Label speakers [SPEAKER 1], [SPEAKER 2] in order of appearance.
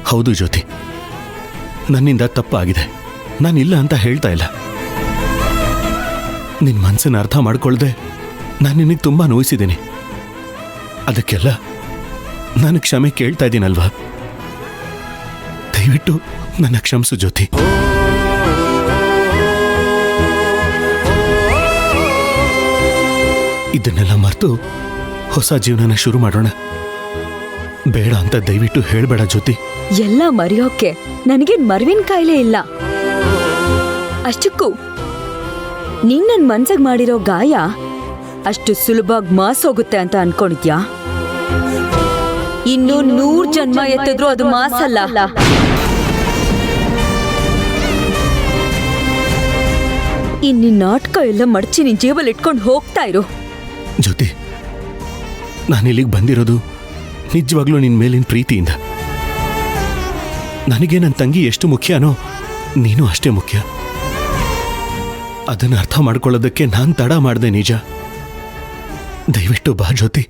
[SPEAKER 1] ಹೌದು ಜ್ಯೋತಿ, ನನ್ನಿಂದ ತಪ್ಪಾಗಿದೆ. ನಾನಿಲ್ಲ ಅಂತ ಹೇಳ್ತಾ ಇಲ್ಲ. ನಿನ್ನ ಮನಸ್ಸನ್ನು ಅರ್ಥ ಮಾಡ್ಕೊಳ್ದೆ ನಾನು ನಿನಗೆ ತುಂಬ ನೋಯಿಸಿದ್ದೀನಿ. ಅದಕ್ಕೆಲ್ಲ ನಾನು ಕ್ಷಮೆ ಕೇಳ್ತಾ ಇದ್ದೀನಲ್ವಾ? ದಯವಿಟ್ಟು ನನ್ನ ಕ್ಷಮಿಸು ಜ್ಯೋತಿ. ಇದನ್ನೆಲ್ಲ ಮರೆತು ಹೊಸ ಜೀವನನ ಶುರು ಮಾಡೋಣ. ಬೇಡ ಅಂತ ದಯವಿಟ್ಟು ಹೇಳ್ಬೇಡ ಜ್ಯೋತಿ.
[SPEAKER 2] ಎಲ್ಲ ಮರೆಯೋಕೆ ನನಗೇನ್ ಮರ್ವಿನ ಕಾಯಿಲೆ ಇಲ್ಲ. ಅಷ್ಟಕ್ಕೂ ನೀನ್ ನನ್ ಮನ್ಸಗ್ ಮಾಡಿರೋ ಗಾಯ ಅಷ್ಟು ಸುಲಭವಾಗಿ ಮಾಸೋಗುತ್ತೆ ಅಂತ ಅನ್ಕೊಂಡಿದ್ಯಾ? ಇನ್ನು 100 ಜನ್ಮ ಎತ್ತಿದ್ರು ಅದು ಮಾಸಲ್ಲ. ಇನ್ನು ನಾಟಕ ಎಲ್ಲ ಮಡಚಿ ನಿನ್ ಜೇಬಲ್ಲಿ ಇಟ್ಕೊಂಡು ಹೋಗ್ತಾ ಇರು.
[SPEAKER 1] ಜ್ಯೋತಿ, ನಾನಿಲ್ಲಿಗೆ ಬಂದಿರೋದು ನಿಜವಾಗ್ಲೂ ನಿನ್ನ ಮೇಲಿನ ಪ್ರೀತಿಯಿಂದ. ನನಗೆ ನನ್ನ ತಂಗಿ ಎಷ್ಟು ಮುಖ್ಯನೋ ನೀನು ಅಷ್ಟೇ ಮುಖ್ಯ. ಅದನ್ನು ಅರ್ಥ ಮಾಡ್ಕೊಳ್ಳೋದಕ್ಕೆ ನಾನು ತಡ ಮಾಡಿದೆ ನಿಜ. ದಯವಿಟ್ಟು ಬಾ ಜ್ಯೋತಿ.